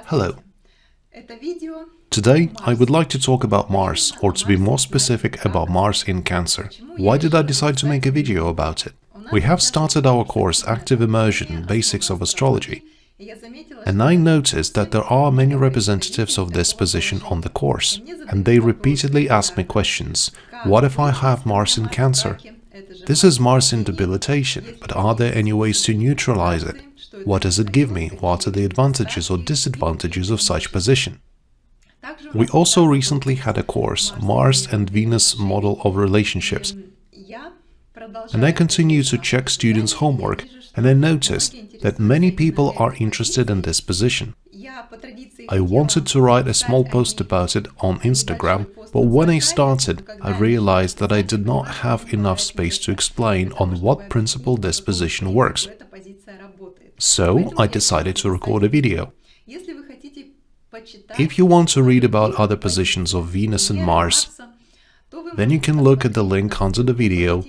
Hello. Today, I would like to talk about Mars, or to be more specific, about Mars in Cancer. Why did I decide to make a video about it? We have started our course Active Immersion Basics of Astrology, and I noticed that there are many representatives of this position on the course, and they repeatedly ask me questions. What if I have Mars in Cancer? This is Mars in debilitation, but are there any ways to neutralize it? What does it give me? What are the advantages or disadvantages of such position? We also recently had a course, Mars and Venus Model of Relationships, and I continue to check students' homework, and I noticed that many people are interested in this position. I wanted to write a small post about it on Instagram, but when I started, I realized that I did not have enough space to explain on what principle this position works. So I decided to record a video. If you want to read about other positions of Venus and Mars, then you can look at the link under the video,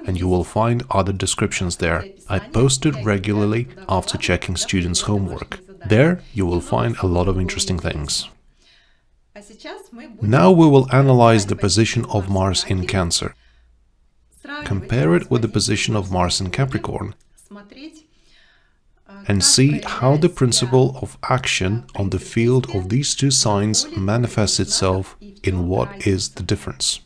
and you will find other descriptions there. I post it regularly after checking students' homework. There you will find a lot of interesting things. Now we will analyze the position of Mars in Cancer. Compare it with the position of Mars in Capricorn, and see how the principle of action on the field of these two signs manifests itself in what is the difference.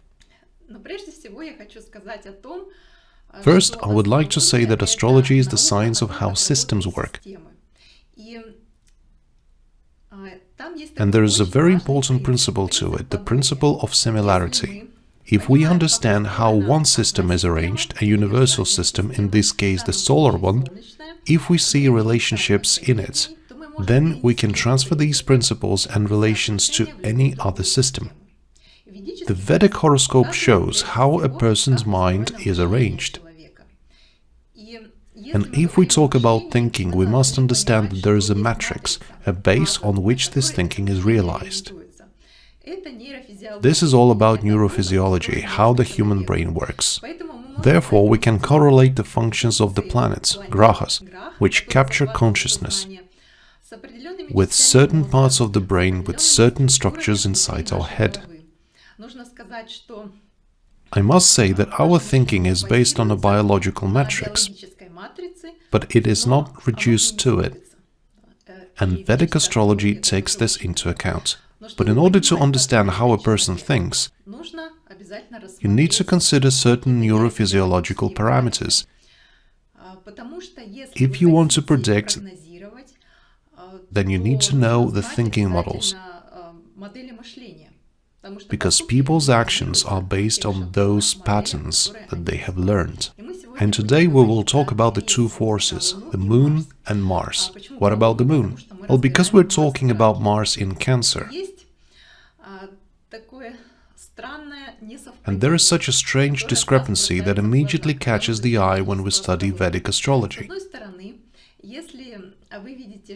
First, I would like to say that astrology is the science of how systems work. And there is a very important principle to it, the principle of similarity. If we understand how one system is arranged, a universal system, in this case the solar one, if we see relationships in it, then we can transfer these principles and relations to any other system. The Vedic horoscope shows how a person's mind is arranged. And if we talk about thinking, we must understand that there is a matrix, a base on which this thinking is realized. This is all about neurophysiology, how the human brain works. Therefore, we can correlate the functions of the planets, grahas, which capture consciousness, with certain parts of the brain with certain structures inside our head. I must say that our thinking is based on a biological matrix, but it is not reduced to it, and Vedic astrology takes this into account. But in order to understand how a person thinks, you need to consider certain neurophysiological parameters. If you want to predict, then you need to know the thinking models, because people's actions are based on those patterns that they have learned. And today we will talk about the two forces, the Moon and Mars. What about the Moon? Well, because we're talking about Mars in Cancer, and there is such a strange discrepancy that immediately catches the eye when we study Vedic astrology.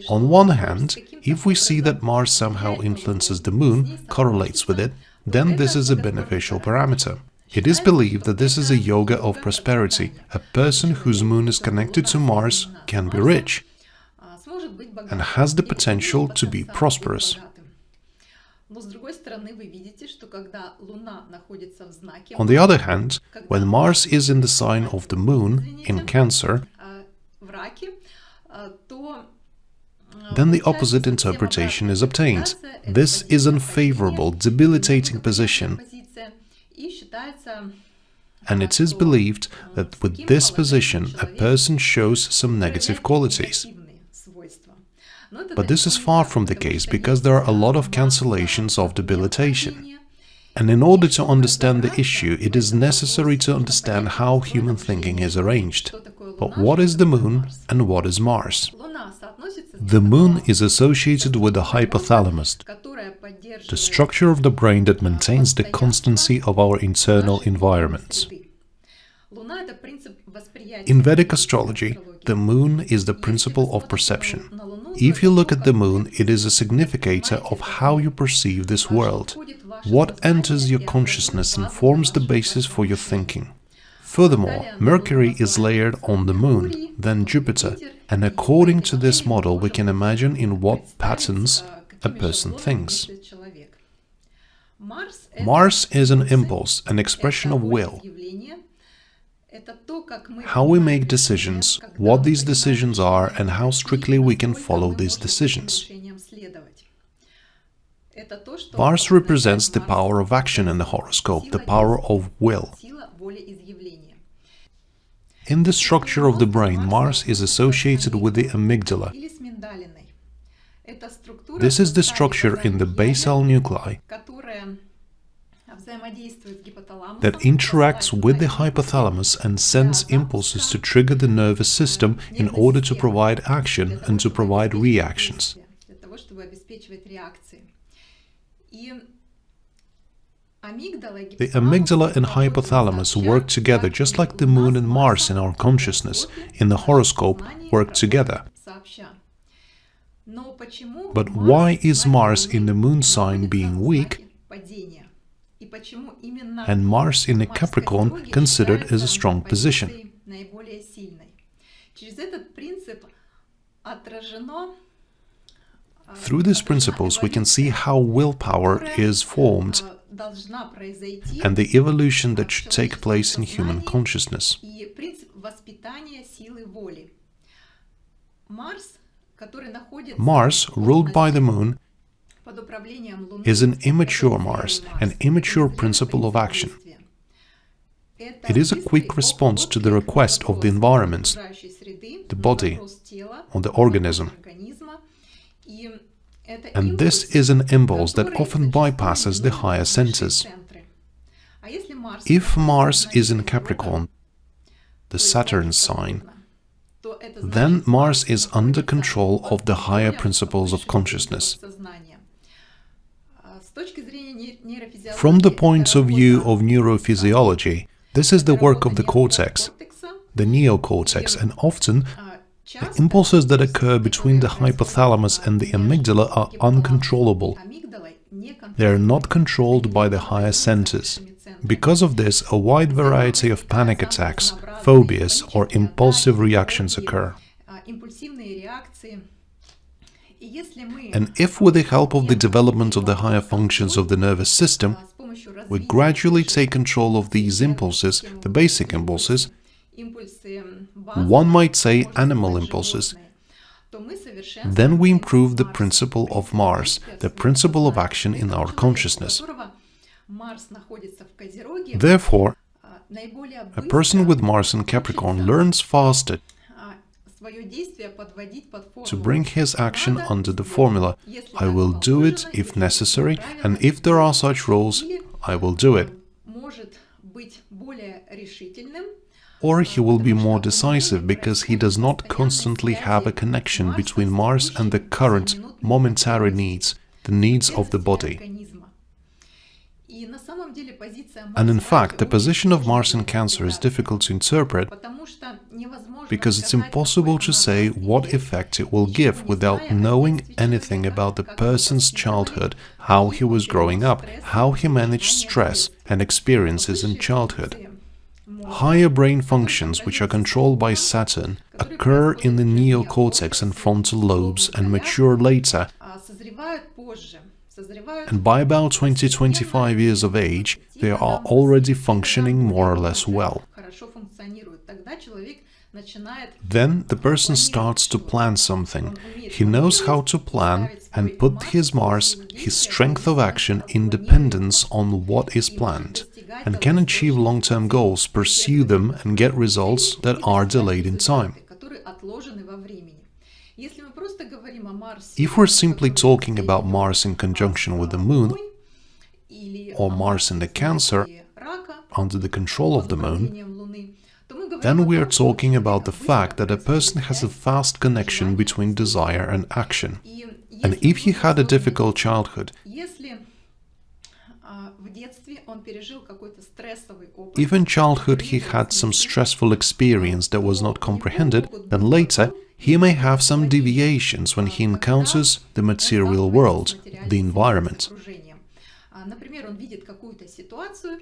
On one hand, if we see that Mars somehow influences the Moon, correlates with it, then this is a beneficial parameter. It is believed that this is a yoga of prosperity. A person whose Moon is connected to Mars can be rich and has the potential to be prosperous. On the other hand, when Mars is in the sign of the Moon, in Cancer, then the opposite interpretation is obtained. This is an unfavorable, debilitating position, and it is believed that with this position a person shows some negative qualities. But this is far from the case, because there are a lot of cancellations of debilitation. And in order to understand the issue, it is necessary to understand how human thinking is arranged. But what is the Moon and what is Mars? The Moon is associated with the hypothalamus, the structure of the brain that maintains the constancy of our internal environments. In Vedic astrology, the Moon is the principle of perception. If you look at the Moon, it is a significator of how you perceive this world. What enters your consciousness and forms the basis for your thinking. Furthermore, Mercury is layered on the Moon, then Jupiter, and according to this model we can imagine in what patterns a person thinks. Mars is an impulse, an expression of will. How we make decisions, what these decisions are, and how strictly we can follow these decisions. Mars represents the power of action in the horoscope, the power of will. In the structure of the brain, Mars is associated with the amygdala. This is the structure in the basal nuclei that interacts with the hypothalamus and sends impulses to trigger the nervous system in order to provide action and to provide reactions. The amygdala and hypothalamus work together just like the Moon and Mars in our consciousness, in the horoscope, work together. But why is Mars in the Moon sign being weak and Mars in a Capricorn considered as a strong position? Through these principles we can see how willpower is formed and the evolution that should take place in human consciousness. Mars, ruled by the Moon, is an immature Mars, an immature principle of action. It is a quick response to the request of the environment, the body, or the organism. And this is an impulse that often bypasses the higher senses. If Mars is in Capricorn, the Saturn sign, then Mars is under control of the higher principles of consciousness. From the point of view of neurophysiology, this is the work of the cortex, the neocortex, and often the impulses that occur between the hypothalamus and the amygdala are uncontrollable. They are not controlled by the higher senses. Because of this, a wide variety of panic attacks, phobias, or impulsive reactions occur. And if, with the help of the development of the higher functions of the nervous system, we gradually take control of these impulses, the basic impulses, one might say animal impulses, then we improve the principle of Mars, the principle of action in our consciousness. Therefore, a person with Mars in Capricorn learns faster to bring his action under the formula, I will do it if necessary, and if there are such rules, I will do it. Or he will be more decisive because he does not constantly have a connection between Mars and the current, momentary needs, the needs of the body. And in fact, the position of Mars in Cancer is difficult to interpret because it's impossible to say what effect it will give without knowing anything about the person's childhood, how he was growing up, how he managed stress and experiences in childhood. Higher brain functions, which are controlled by Saturn, occur in the neocortex and frontal lobes and mature later, and by about 20-25 years of age, they are already functioning more or less well. Then the person starts to plan something. He knows how to plan and put his Mars, his strength of action, in dependence on what is planned, and can achieve long-term goals, pursue them, and get results that are delayed in time. If we're simply talking about Mars in conjunction with the Moon, or Mars in the Cancer, under the control of the Moon, then we are talking about the fact that a person has a fast connection between desire and action. And if he had a difficult childhood, if in childhood he had some stressful experience that was not comprehended, then later he may have some deviations when he encounters the material world, the environment.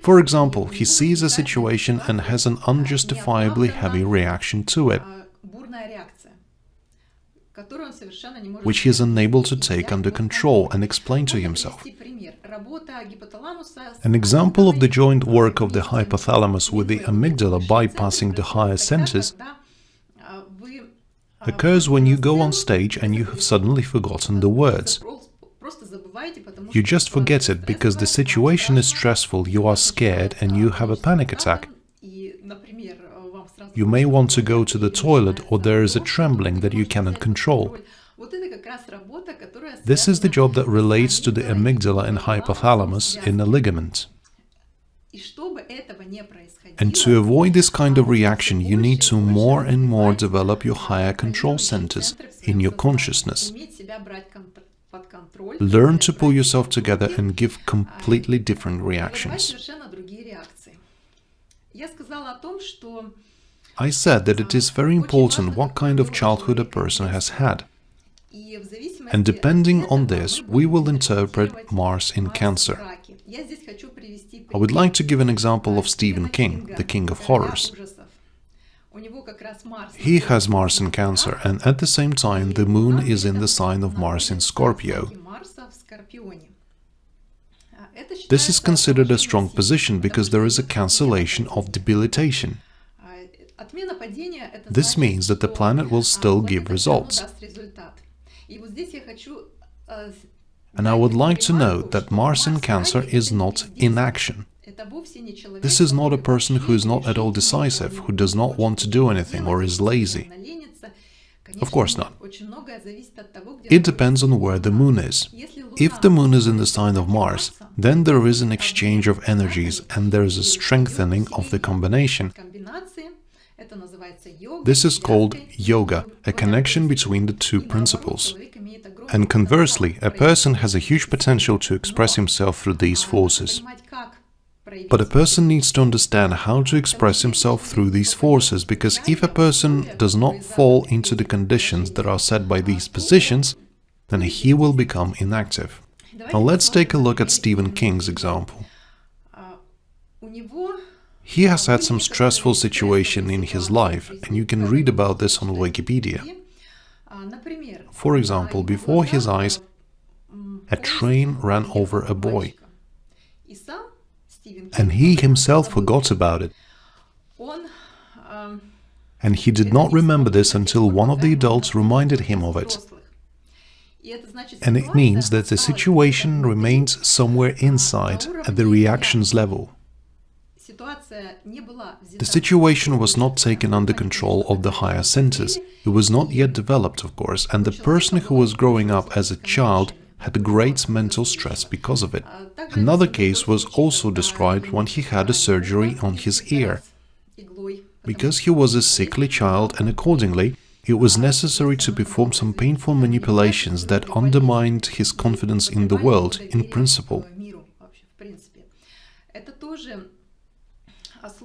For example, he sees a situation and has an unjustifiably heavy reaction to it, which he is unable to take under control and explain to himself. An example of the joint work of the hypothalamus with the amygdala bypassing the higher centers occurs when you go on stage and you have suddenly forgotten the words. You just forget it because the situation is stressful, you are scared and you have a panic attack. You may want to go to the toilet or there is a trembling that you cannot control. This is the job that relates to the amygdala and hypothalamus in a ligament. And to avoid this kind of reaction, you need to more and more develop your higher control centers in your consciousness. Learn to pull yourself together and give completely different reactions. I said that it is very important what kind of childhood a person has had. And depending on this, we will interpret Mars in Cancer. I would like to give an example of Stephen King, the king of horrors. He has Mars in Cancer, and at the same time the moon is in the sign of Mars in Scorpio. This is considered a strong position because there is a cancellation of debilitation. This means that the planet will still give results. And I would like to note that Mars in Cancer is not inaction. This is not a person who is not at all decisive, who does not want to do anything or is lazy. Of course not. It depends on where the moon is. If the moon is in the sign of Mars, then there is an exchange of energies and there is a strengthening of the combination. This is called yoga, a connection between the two principles. And conversely, a person has a huge potential to express himself through these forces. But a person needs to understand how to express himself through these forces, because if a person does not fall into the conditions that are set by these positions, then he will become inactive. Now let's take a look at Stephen King's example. He has had some stressful situation in his life, and you can read about this on Wikipedia. For example, before his eyes, a train ran over a boy, and he himself forgot about it. And he did not remember this until one of the adults reminded him of it. And it means that the situation remains somewhere inside, at the reactions level. The situation was not taken under control of the higher centers. It was not yet developed, of course, and the person who was growing up as a child had great mental stress because of it. Another case was also described when he had a surgery on his ear. Because he was a sickly child and accordingly, it was necessary to perform some painful manipulations that undermined his confidence in the world, in principle.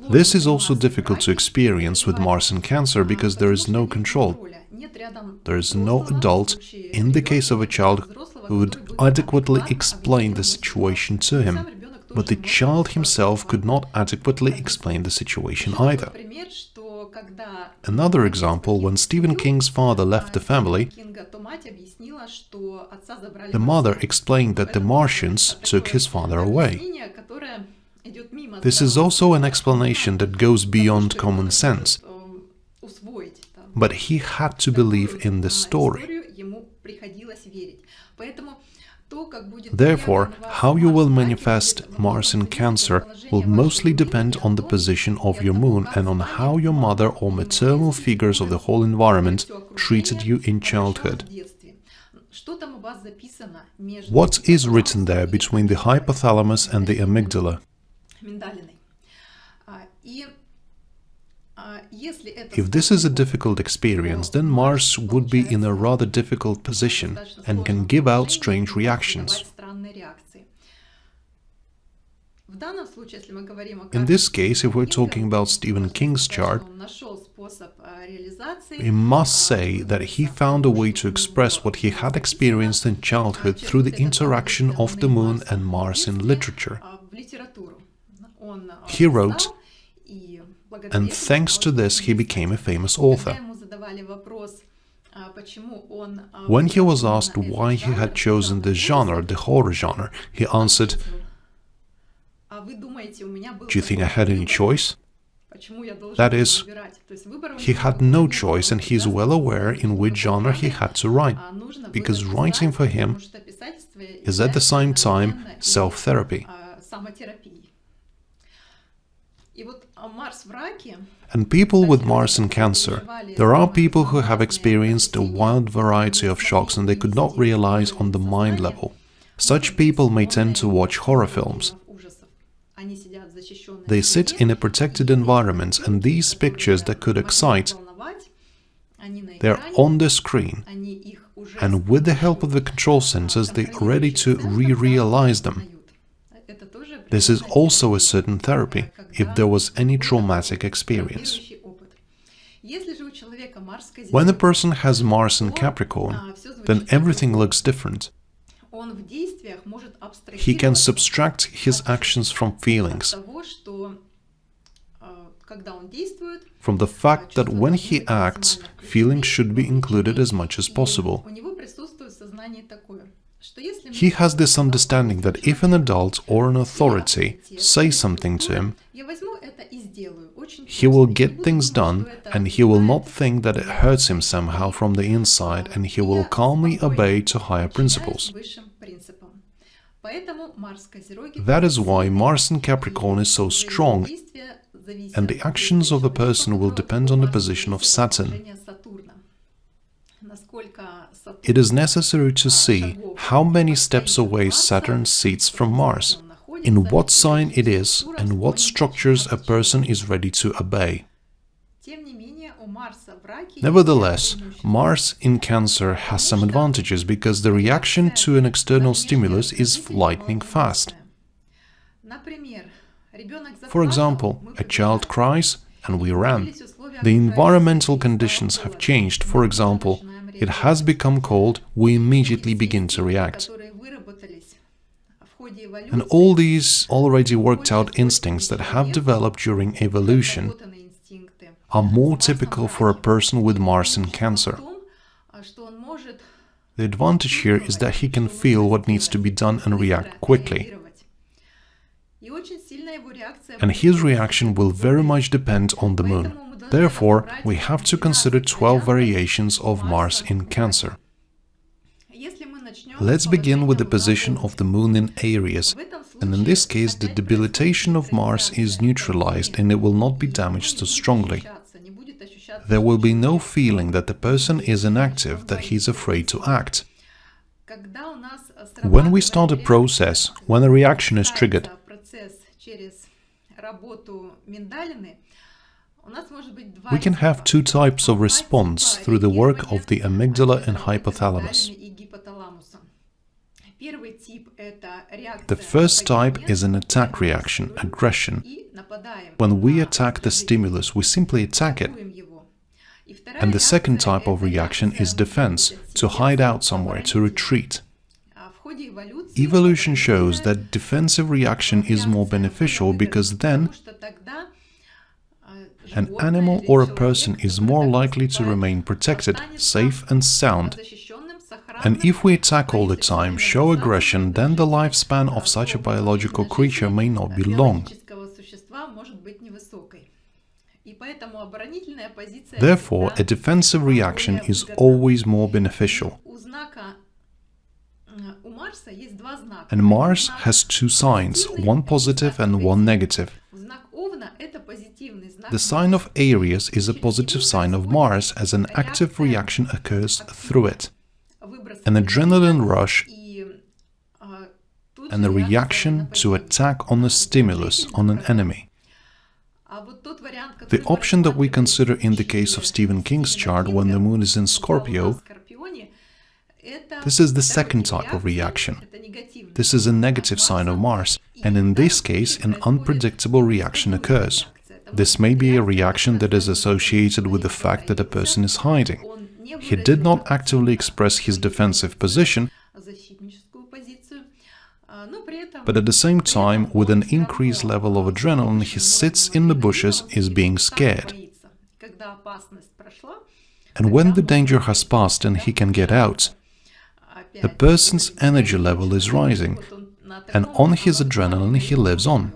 This is also difficult to experience with Mars in Cancer because there is no control. There is no adult, in the case of a child, who would adequately explain the situation to him, but the child himself could not adequately explain the situation either. Another example, when Stephen King's father left the family, the mother explained that the Martians took his father away. This is also an explanation that goes beyond common sense, but he had to believe in this story. Therefore, how you will manifest Mars in Cancer will mostly depend on the position of your moon and on how your mother or maternal figures of the whole environment treated you in childhood. What is written there between the hypothalamus and the amygdala? If this is a difficult experience, then Mars would be in a rather difficult position and can give out strange reactions. In this case, if we're talking about Stephen King's chart, we must say that he found a way to express what he had experienced in childhood through the interaction of the moon and Mars in literature. He wrote, and thanks to this he became a famous author. When he was asked why he had chosen this genre, the horror genre, he answered, "Do you think I had any choice?" That is, he had no choice, and he is well aware in which genre he had to write, because writing for him is at the same time self-therapy. And people with Mars in Cancer, there are people who have experienced a wide variety of shocks and they could not realize on the mind level. Such people may tend to watch horror films. They sit in a protected environment, and these pictures that could excite, they're on the screen, and with the help of the control centers, they're ready to re-realize them. This is also a certain therapy, if there was any traumatic experience. When a person has Mars in Capricorn, then everything looks different. He can subtract his actions from feelings, from the fact that when he acts, feelings should be included as much as possible. He has this understanding that if an adult or an authority says something to him, he will get things done, and he will not think that it hurts him somehow from the inside, and he will calmly obey to higher principles. That is why Mars in Capricorn is so strong, and the actions of the person will depend on the position of Saturn. It is necessary to see how many steps away Saturn sits from Mars, in what sign it is, and what structures a person is ready to obey. Nevertheless, Mars in Cancer has some advantages because the reaction to an external stimulus is lightning fast. For example, a child cries and we run. The environmental conditions have changed. For example, it has become cold, we immediately begin to react. And all these already worked out instincts that have developed during evolution are more typical for a person with Mars in Cancer. The advantage here is that he can feel what needs to be done and react quickly. And his reaction will very much depend on the moon. Therefore, we have to consider 12 variations of Mars in Cancer. Let's begin with the position of the moon in Aries, and in this case the debilitation of Mars is neutralized and it will not be damaged so strongly. There will be no feeling that the person is inactive, that he is afraid to act. When we start a process, when a reaction is triggered, we can have two types of response through the work of the amygdala and hypothalamus. The first type is an attack reaction, aggression. When we attack the stimulus, we simply attack it. And the second type of reaction is defense, to hide out somewhere, to retreat. Evolution shows that defensive reaction is more beneficial because then an animal or a person is more likely to remain protected, safe and sound. And if we attack all the time, show aggression, then the lifespan of such a biological creature may not be long. Therefore, a defensive reaction is always more beneficial. And Mars has two signs, one positive and one negative. The sign of Aries is a positive sign of Mars as an active reaction occurs through it. An adrenaline rush and a reaction to attack on a stimulus, on an enemy. The option that we consider in the case of Stephen King's chart when the moon is in Scorpio, this is the second type of reaction. This is a negative sign of Mars, and in this case an unpredictable reaction occurs. This may be a reaction that is associated with the fact that a person is hiding. He did not actively express his defensive position, But at the same time, with an increased level of adrenaline, he sits in the bushes, is being scared. And when the danger has passed and he can get out, the person's energy level is rising, and on his adrenaline he lives on.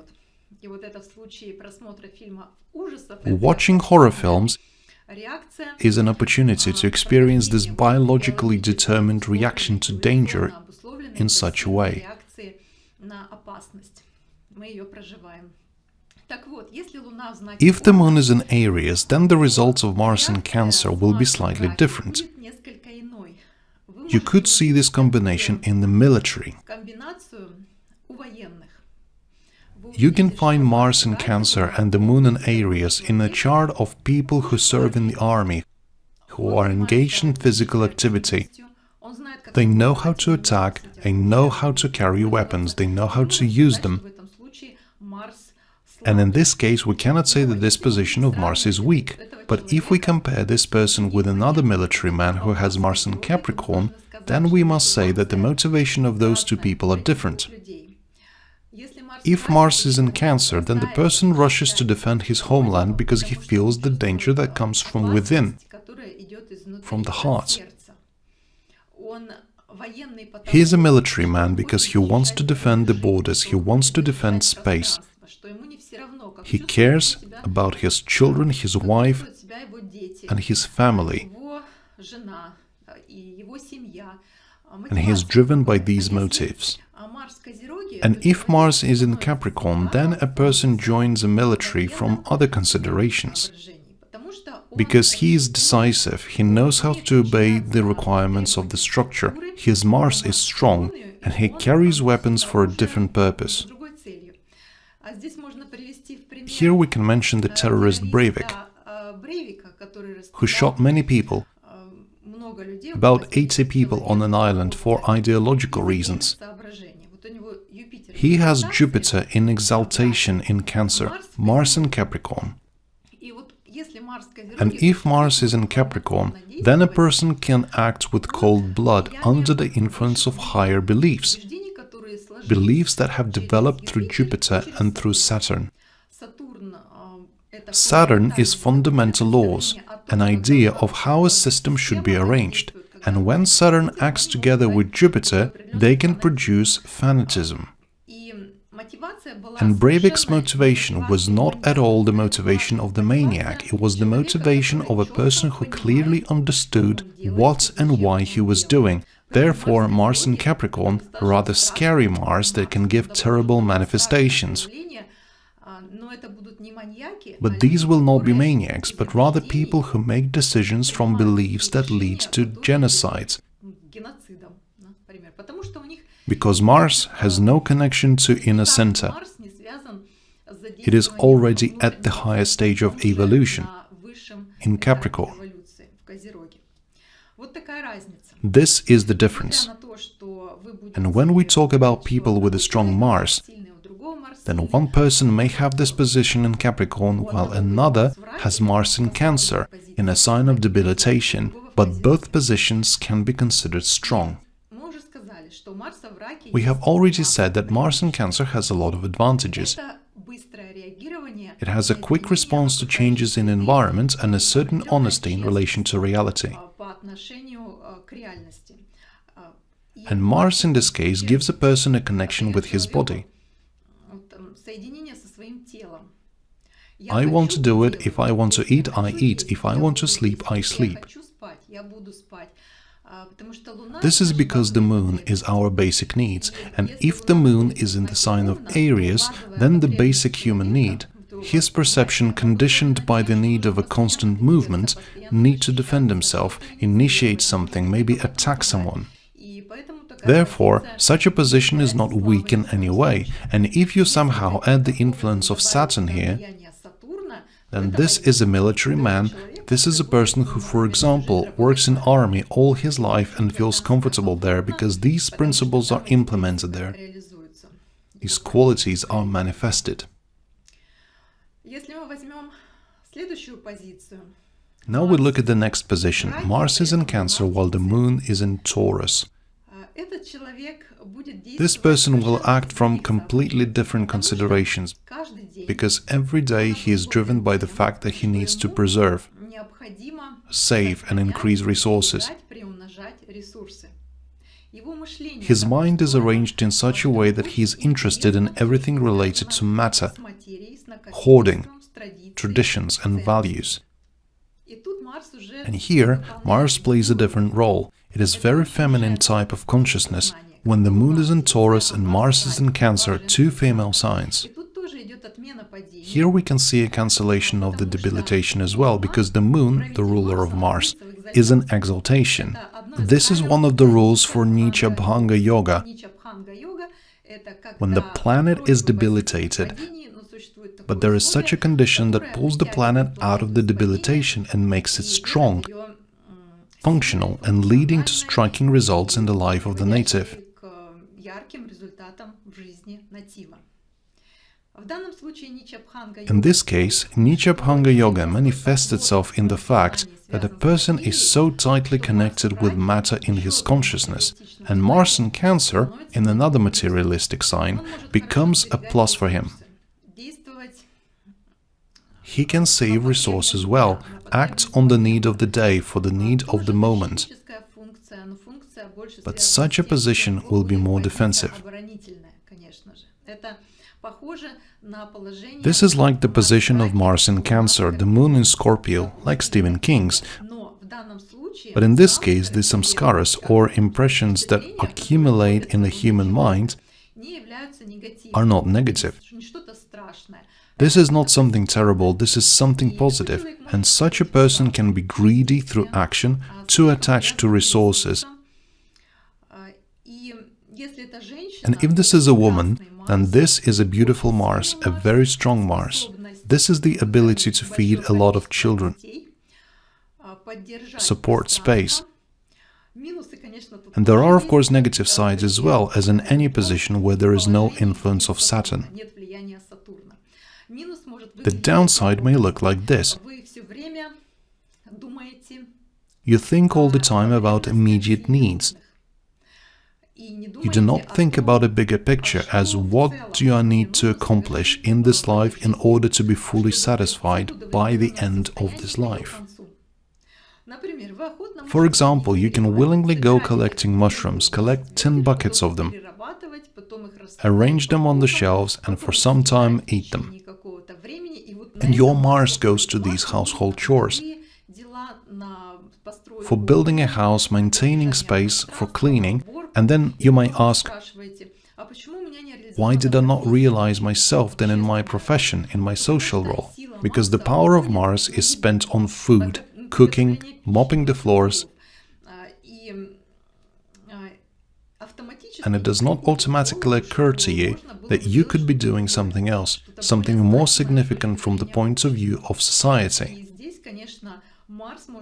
Watching horror films is an opportunity to experience this biologically determined reaction to danger in such a way. If the moon is in Aries, then the results of Mars in Cancer will be slightly different. You could see this combination in the military. You can find Mars in Cancer and the moon in Aries in a chart of people who serve in the army, who are engaged in physical activity. They know how to attack, they know how to carry weapons, they know how to use them. And in this case, we cannot say that this position of Mars is weak. But if we compare this person with another military man who has Mars in Capricorn, then we must say that the motivation of those two people are different. If Mars is in Cancer, then the person rushes to defend his homeland because he feels the danger that comes from within, from the heart. He is a military man because he wants to defend the borders, he wants to defend space. He cares about his children, his wife, and his family. And he is driven by these motives. And if Mars is in Capricorn, then a person joins the military from other considerations. Because he is decisive, he knows how to obey the requirements of the structure. His Mars is strong, and he carries weapons for a different purpose. Here we can mention the terrorist Breivik, who shot many people, about 80 people on an island for ideological reasons. He has Jupiter in exaltation in Cancer, Mars in Capricorn. And if Mars is in Capricorn, then a person can act with cold blood under the influence of higher beliefs, beliefs that have developed through Jupiter and through Saturn. Saturn is fundamental laws, an idea of how a system should be arranged, and when Saturn acts together with Jupiter, they can produce fanatism. And Breivik's motivation was not at all the motivation of the maniac, it was the motivation of a person who clearly understood what and why he was doing. Therefore, Mars in Capricorn, a rather scary Mars that can give terrible manifestations. But these will not be maniacs, but rather people who make decisions from beliefs that lead to genocides. Because Mars has no connection to inner center. It is already at the higher stage of evolution, in Capricorn. This is the difference. And when we talk about people with a strong Mars, then one person may have this position in Capricorn while another has Mars in Cancer, in a sign of debilitation, but both positions can be considered strong. We have already said that Mars in Cancer has a lot of advantages. It has a quick response to changes in environment and a certain honesty in relation to reality. And Mars in this case gives a person a connection with his body. I want to do it. If I want to eat, I eat. If I want to sleep, I sleep. This is because the moon is our basic needs, and if the moon is in the sign of Aries, then the basic human need, his perception conditioned by the need of a constant movement, need to defend himself, initiate something, maybe attack someone. Therefore, such a position is not weak in any way, and if you somehow add the influence of Saturn here, then this is a military man, this is a person who, for example, works in army all his life and feels comfortable there because these principles are implemented there. These qualities are manifested. Now we look at the next position. Mars is in Cancer while the moon is in Taurus. This person will act from completely different considerations, because every day he is driven by the fact that he needs to preserve, save and increase resources. His mind is arranged in such a way that he is interested in everything related to matter, hoarding, traditions and values. And here, Mars plays a different role. It is very feminine type of consciousness, when the Moon is in Taurus and Mars is in Cancer, two female signs. Here we can see a cancellation of the debilitation as well, because the Moon, the ruler of Mars, is an exaltation. This is one of the rules for Nichabhanga Yoga. When the planet is debilitated, but there is such a condition that pulls the planet out of the debilitation and makes it strong, functional, and leading to striking results in the life of the native. In this case, Nichabhanga Yoga manifests itself in the fact that a person is so tightly connected with matter in his consciousness, and Mars in Cancer, in another materialistic sign, becomes a plus for him. He can save resources well, act on the need of the day for the need of the moment. But such a position will be more defensive. This is like the position of Mars in Cancer, the Moon in Scorpio, like Stephen King's. But in this case, the samskaras, or impressions that accumulate in the human mind, are not negative. This is not something terrible, this is something positive, and such a person can be greedy through action, too attached to resources. And if this is a woman, then this is a beautiful Mars, a very strong Mars. This is the ability to feed a lot of children, support space. And there are of course negative sides as well, as in any position where there is no influence of Saturn. The downside may look like this. You think all the time about immediate needs. You do not think about a bigger picture as what do I need to accomplish in this life in order to be fully satisfied by the end of this life. For example, you can willingly go collecting mushrooms, collect 10 buckets of them, arrange them on the shelves and for some time eat them. And your Mars goes to these household chores. For building a house, maintaining space, for cleaning, and then you might ask, why did I not realize myself then in my profession, in my social role? Because the power of Mars is spent on food, cooking, mopping the floors, and it does not automatically occur to you that you could be doing something else, something more significant from the point of view of society.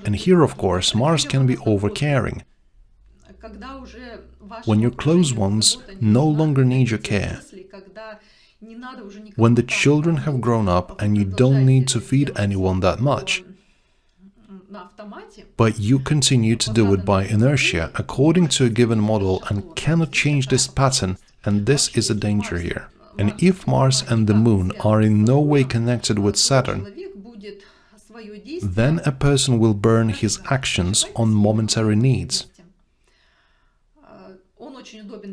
And here, of course, Mars can be overcaring. When your close ones no longer need your care, when the children have grown up and you don't need to feed anyone that much, but you continue to do it by inertia according to a given model and cannot change this pattern, and this is a danger here. And if Mars and the Moon are in no way connected with Saturn, then a person will burn his actions on momentary needs.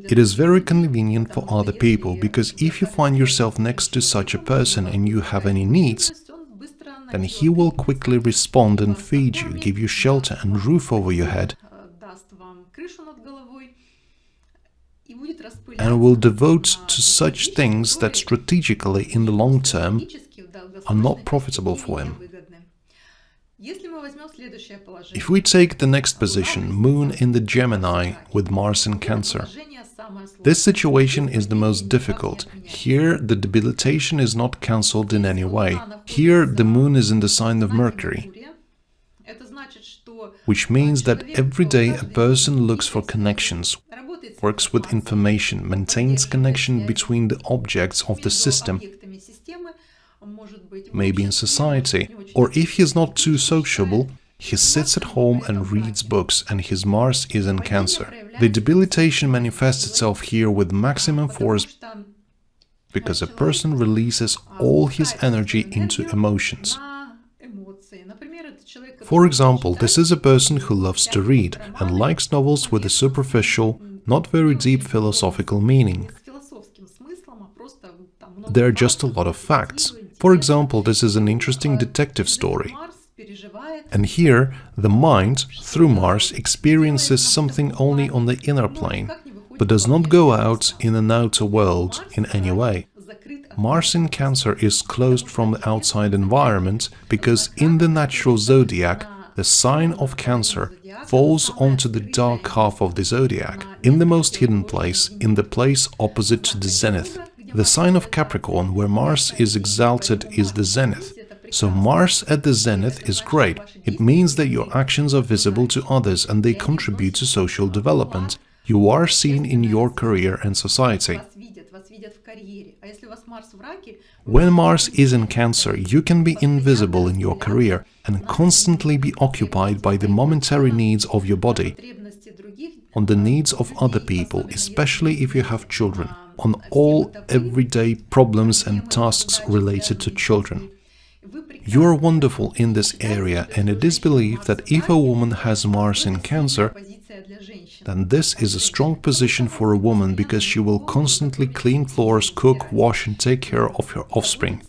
It is very convenient for other people, because if you find yourself next to such a person and you have any needs, then he will quickly respond and feed you, give you shelter and roof over your head, and will devote to such things that strategically in the long term are not profitable for him. If we take the next position, Moon in the Gemini with Mars in Cancer, this situation is the most difficult. Here the debilitation is not cancelled in any way. Here the Moon is in the sign of Mercury, which means that every day a person looks for connections, works with information, maintains connection between the objects of the system, maybe in society, or if he is not too sociable, He sits at home and reads books, and his Mars is in Cancer. The debilitation manifests itself here with maximum force because a person releases all his energy into emotions. For example, this is a person who loves to read and likes novels with a superficial, not very deep philosophical meaning. There are just a lot of facts. For example, this is an interesting detective story. And here, the mind, through Mars, experiences something only on the inner plane, but does not go out in an outer world in any way. Mars in Cancer is closed from the outside environment because in the natural zodiac, the sign of Cancer falls onto the dark half of the zodiac, in the most hidden place, in the place opposite to the zenith. The sign of Capricorn, where Mars is exalted, is the zenith. So Mars at the zenith is great. It means that your actions are visible to others and they contribute to social development. You are seen in your career and society. When Mars is in Cancer, you can be invisible in your career and constantly be occupied by the momentary needs of your body, on the needs of other people, especially if you have children, on all everyday problems and tasks related to children. You are wonderful in this area, and it is believed that if a woman has Mars in Cancer, then this is a strong position for a woman because she will constantly clean floors, cook, wash and take care of her offspring.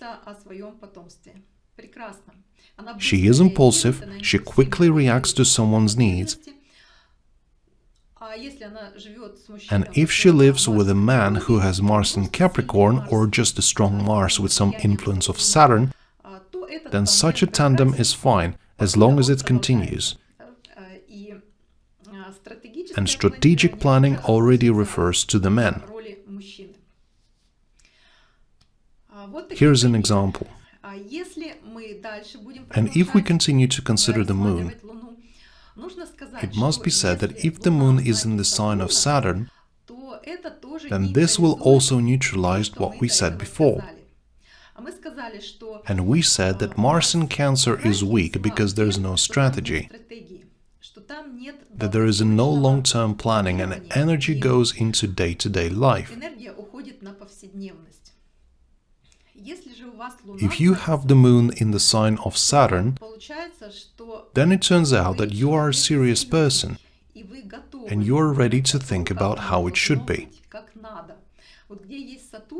She is impulsive, she quickly reacts to someone's needs, and if she lives with a man who has Mars in Capricorn or just a strong Mars with some influence of Saturn, then such a tandem is fine as long as it continues. And strategic planning already refers to the men. Here's an example. And if we continue to consider the moon, it must be said that if the moon is in the sign of Saturn, then this will also neutralize what we said before. And we said that Mars in Cancer is weak because there is no strategy, that there is no long-term planning and energy goes into day-to-day life. If you have the moon in the sign of Saturn, then it turns out that you are a serious person and you are ready to think about how it should be.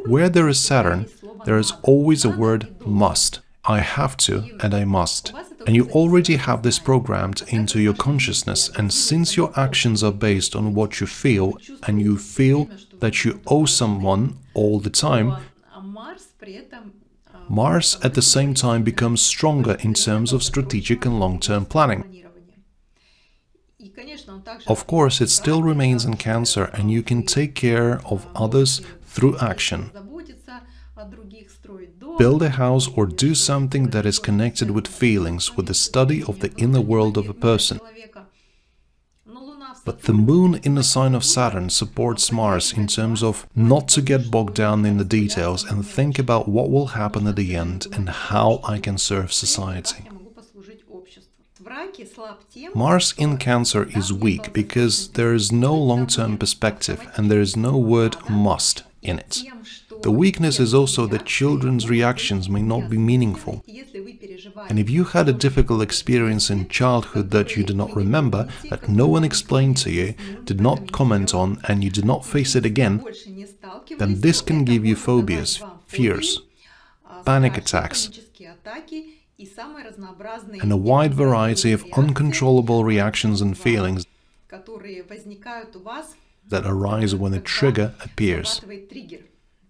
Where there is Saturn, there is always a word must. I have to and I must. And you already have this programmed into your consciousness, and since your actions are based on what you feel, and you feel that you owe someone all the time, Mars at the same time becomes stronger in terms of strategic and long-term planning. Of course, it still remains in Cancer, and you can take care of others through action. Build a house or do something that is connected with feelings, with the study of the inner world of a person. But the moon in the sign of Saturn supports Mars in terms of not to get bogged down in the details and think about what will happen at the end and how I can serve society. Mars in Cancer is weak because there is no long-term perspective and there is no word must in it. The weakness is also that children's reactions may not be meaningful. And if you had a difficult experience in childhood that you do not remember, that no one explained to you, did not comment on, and you did not face it again, then this can give you phobias, fears, panic attacks, and a wide variety of uncontrollable reactions and feelings that arise when a trigger appears.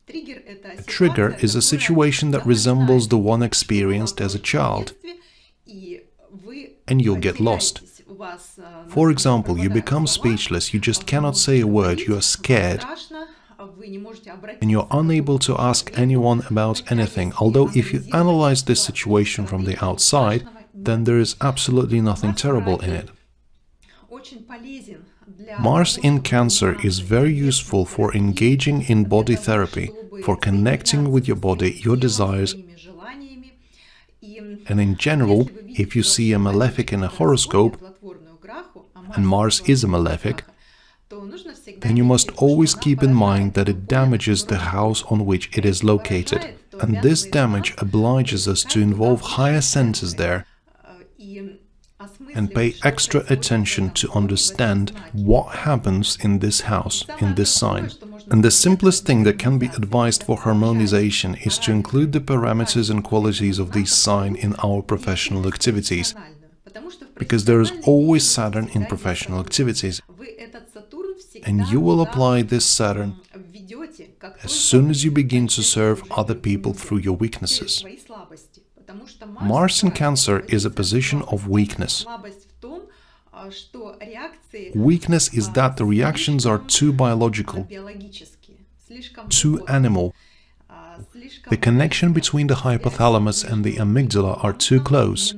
A trigger is a situation that resembles the one experienced as a child, and you'll get lost. For example, you become speechless, you just cannot say a word, you are scared, and you're unable to ask anyone about anything, although if you analyze this situation from the outside, then there is absolutely nothing terrible in it. Mars in Cancer is very useful for engaging in body therapy, for connecting with your body, your desires, And in general, if you see a malefic in a horoscope, and Mars is a malefic, then you must always keep in mind that it damages the house on which it is located. And this damage obliges us to involve higher senses there and pay extra attention to understand what happens in this house, in this sign. And the simplest thing that can be advised for harmonization is to include the parameters and qualities of this sign in our professional activities, because there is always Saturn in professional activities, and you will apply this Saturn as soon as you begin to serve other people through your weaknesses. Mars in Cancer is a position of weakness. Weakness is that the reactions are too biological, too animal. The connection between the hypothalamus and the amygdala are too close.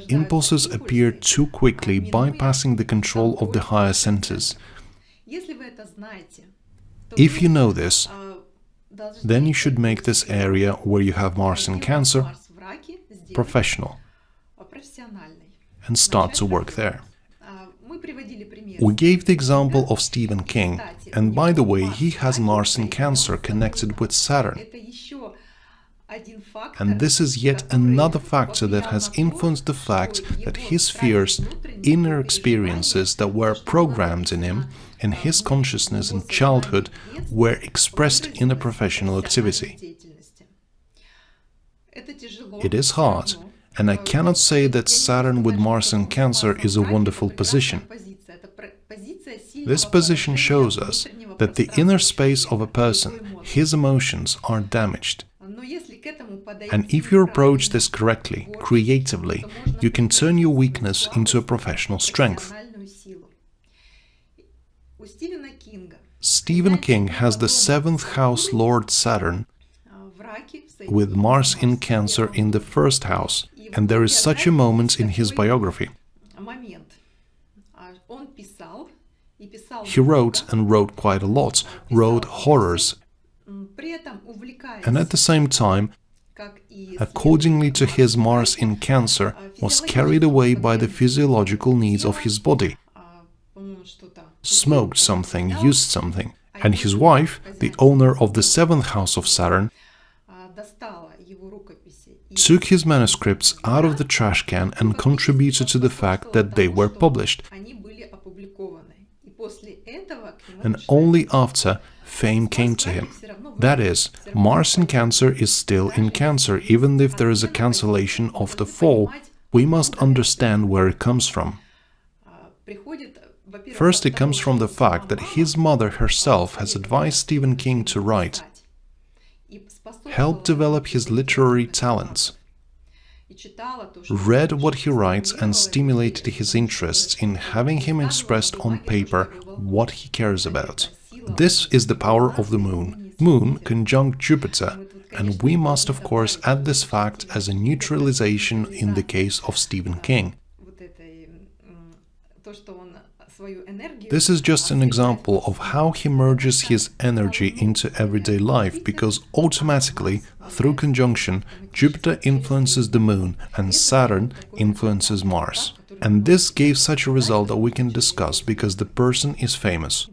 Impulses appear too quickly, bypassing the control of the higher centers. If you know this, then you should make this area where you have Mars in Cancer professional and start to work there. We gave the example of Stephen King, and by the way, he has Mars in Cancer connected with Saturn. And this is yet another factor that has influenced the fact that his fears, inner experiences that were programmed in him, and his consciousness in childhood were expressed in a professional activity. It is hard, and I cannot say that Saturn with Mars in Cancer is a wonderful position. This position shows us that the inner space of a person, his emotions, are damaged. And if you approach this correctly, creatively, you can turn your weakness into a professional strength. Stephen King has the 7th house Lord Saturn with Mars in Cancer in the 1st house, and there is such a moment in his biography. He wrote, and wrote quite a lot, wrote horrors, and at the same time, accordingly to his Mars in Cancer, was carried away by the physiological needs of his body, smoked something, used something, and his wife, the owner of the 7th house of Saturn, took his manuscripts out of the trash can and contributed to the fact that they were published. And only after fame came to him. That is, Mars in Cancer is still in Cancer, even if there is a cancellation of the fall. We must understand where it comes from. First, it comes from the fact that his mother herself has advised Stephen King to write, helped develop his literary talents, read what he writes and stimulated his interests in having him expressed on paper what he cares about. This is the power of the Moon. Moon conjunct Jupiter, and we must of course add this fact as a neutralization in the case of Stephen King. This is just an example of how he merges his energy into everyday life, because automatically, through conjunction, Jupiter influences the Moon and Saturn influences Mars. And this gave such a result that we can discuss because the person is famous.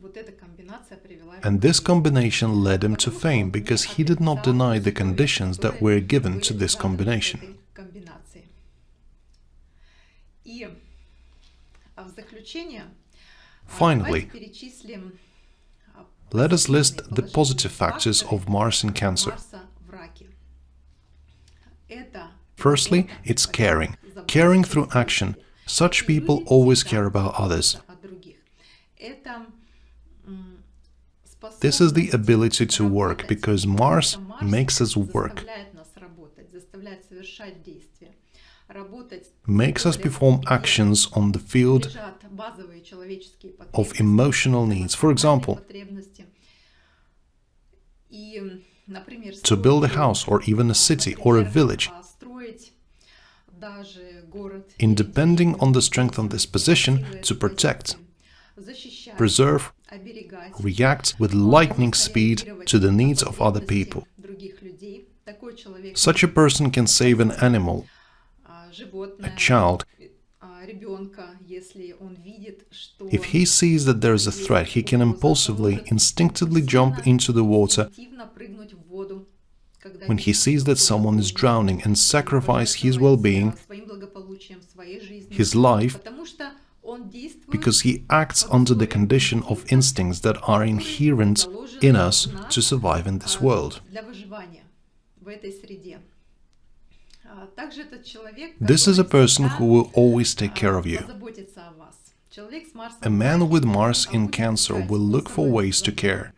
And this combination led him to fame because he did not deny the conditions that were given to this combination. Finally, let us list the positive factors of Mars in Cancer. Firstly, it's caring. Caring through action. Such people always care about others. This is the ability to work, because Mars makes us work, makes us perform actions on the field of emotional needs. For example, to build a house or even a city or a village. In depending on the strength of this position, to protect, preserve, react with lightning speed to the needs of other people. Such a person can save an animal, a child. If he sees that there is a threat, he can impulsively, instinctively jump into the water when he sees that someone is drowning and sacrifice his well-being, his life, because he acts under the condition of instincts that are inherent in us to survive in this world. This is a person who will always take care of you. A man with Mars in Cancer will look for ways to care.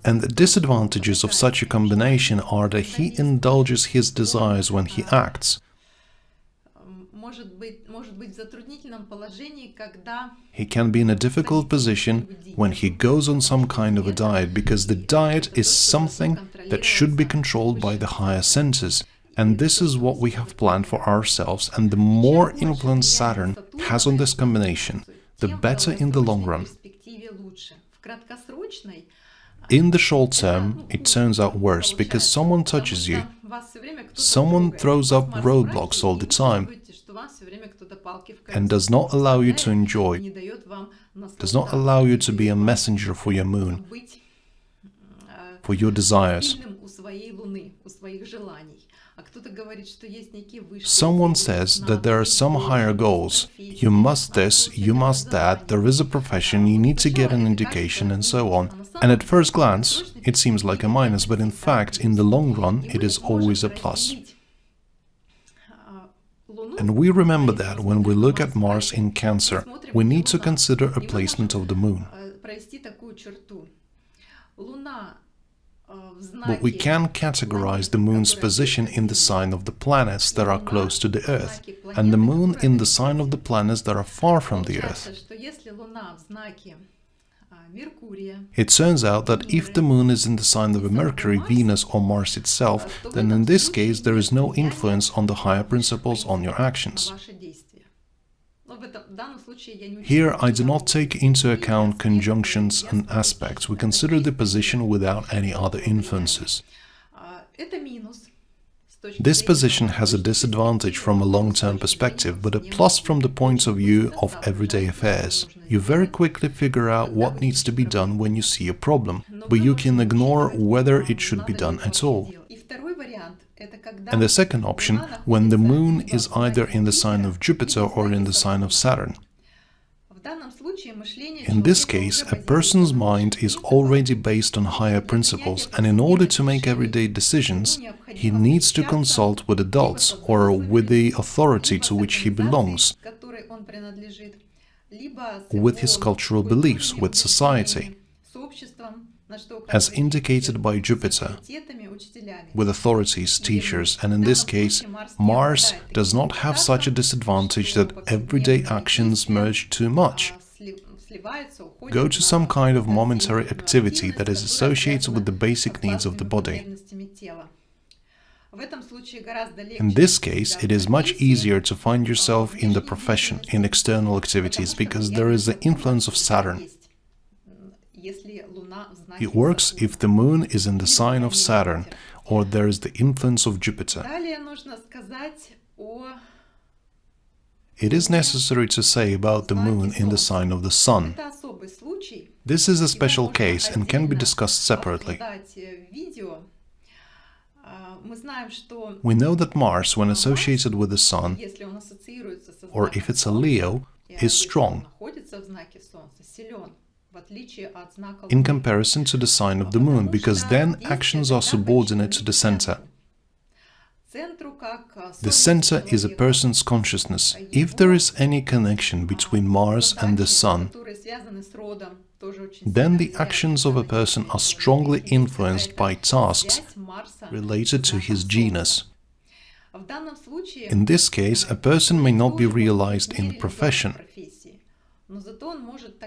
And the disadvantages of such a combination are that he indulges his desires when he acts. He can be in a difficult position when he goes on some kind of a diet, because the diet is something that should be controlled by the higher senses. And this is what we have planned for ourselves, and the more influence Saturn has on this combination, the better in the long run. In the short term, it turns out worse, because someone touches you, someone throws up roadblocks all the time, and does not allow you to enjoy, does not allow you to be a messenger for your moon, for your desires. Someone says that there are some higher goals. You must this, you must that, there is a profession, you need to get an education, and so on. And at first glance, it seems like a minus, but in fact, in the long run, it is always a plus. And we remember that when we look at Mars in Cancer, we need to consider a placement of the moon. But we can categorize the moon's position in the sign of the planets that are close to the Earth, and the moon in the sign of the planets that are far from the Earth. It turns out that if the moon is in the sign of a Mercury, Venus or Mars itself, then in this case there is no influence on the higher principles on your actions. Here I do not take into account conjunctions and aspects, we consider the position without any other influences. This position has a disadvantage from a long-term perspective, but a plus from the point of view of everyday affairs. You very quickly figure out what needs to be done when you see a problem, but you can ignore whether it should be done at all. And the second option, when the moon is either in the sign of Jupiter or in the sign of Saturn. In this case, a person's mind is already based on higher principles, and in order to make everyday decisions, he needs to consult with adults or with the authority to which he belongs, with his cultural beliefs, with society, as indicated by Jupiter, with authorities, teachers, and in this case, Mars does not have such a disadvantage that everyday actions merge too much. Go to some kind of momentary activity that is associated with the basic needs of the body. In this case, it is much easier to find yourself in the profession, in external activities, because there is the influence of Saturn. It works if the moon is in the sign of Saturn, or there is the influence of Jupiter. It is necessary to say about the moon in the sign of the sun. This is a special case and can be discussed separately. We know that Mars, when associated with the Sun, or if it's a Leo, is strong in comparison to the sign of the Moon, because then actions are subordinate to the center. The center is a person's consciousness. If there is any connection between Mars and the Sun, then the actions of a person are strongly influenced by tasks related to his genus. In this case, a person may not be realized in the profession,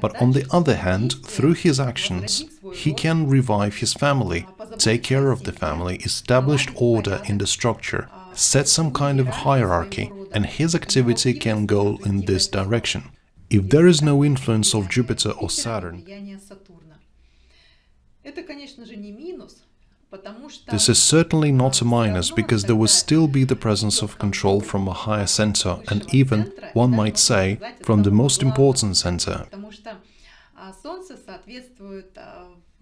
but on the other hand, through his actions, he can revive his family, take care of the family, establish order in the structure, set some kind of hierarchy, and his activity can go in this direction. If there is no influence of Jupiter or Saturn, This is certainly not a minus, because there will still be the presence of control from a higher center, and even, one might say, from the most important center.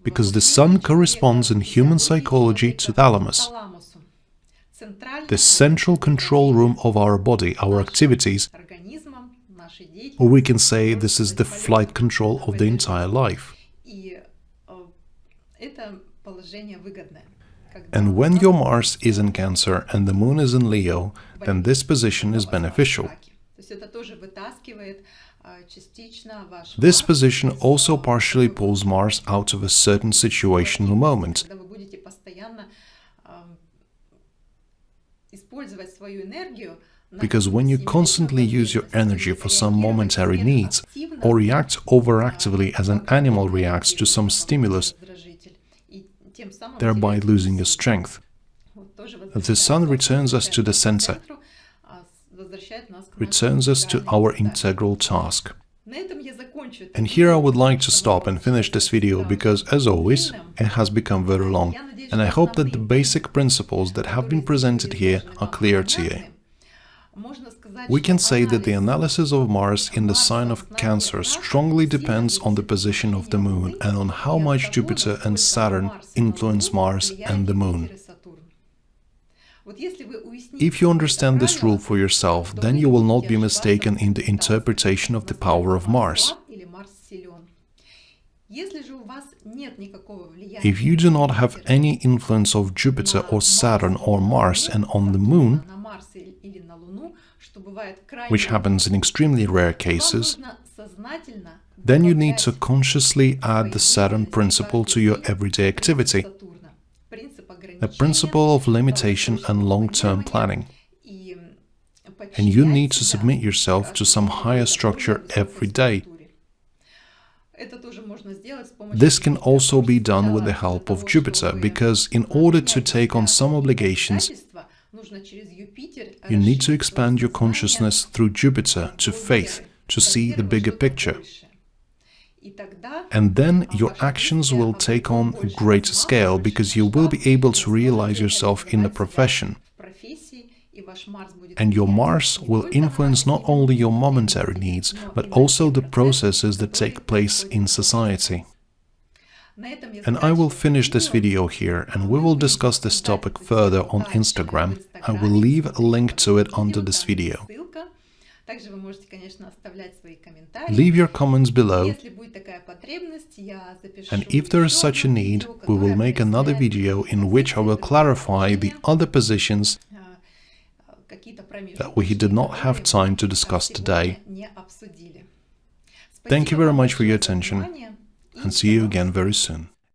Because the sun corresponds in human psychology to thalamus, the central control room of our body, our activities, or we can say this is the flight control of the entire life. And when your Mars is in Cancer and the Moon is in Leo, then this position is beneficial. This position also partially pulls Mars out of a certain situational moment, because when you constantly use your energy for some momentary needs, or react overactively as an animal reacts to some stimulus, thereby losing your strength, the sun returns us to the center, returns us to our integral task. And here I would like to stop and finish this video because, as always, it has become very long, and I hope that the basic principles that have been presented here are clear to you. We can say that the analysis of Mars in the sign of Cancer strongly depends on the position of the Moon and on how much Jupiter and Saturn influence Mars and the Moon. If you understand this rule for yourself, then you will not be mistaken in the interpretation of the power of Mars. If you do not have any influence of Jupiter or Saturn or Mars and on the Moon, which happens in extremely rare cases, then you need to consciously add the Saturn principle to your everyday activity, the principle of limitation and long-term planning. And you need to submit yourself to some higher structure every day. This can also be done with the help of Jupiter, because in order to take on some obligations, you need to expand your consciousness through Jupiter to faith, to see the bigger picture. And then your actions will take on a greater scale, because you will be able to realize yourself in the profession. And your Mars will influence not only your momentary needs, but also the processes that take place in society. And I will finish this video here, and we will discuss this topic further on Instagram. I will leave a link to it under this video. Leave your comments below, and if there is such a need, we will make another video in which I will clarify the other positions that we did not have time to discuss today. Thank you very much for your attention, and see you again very soon.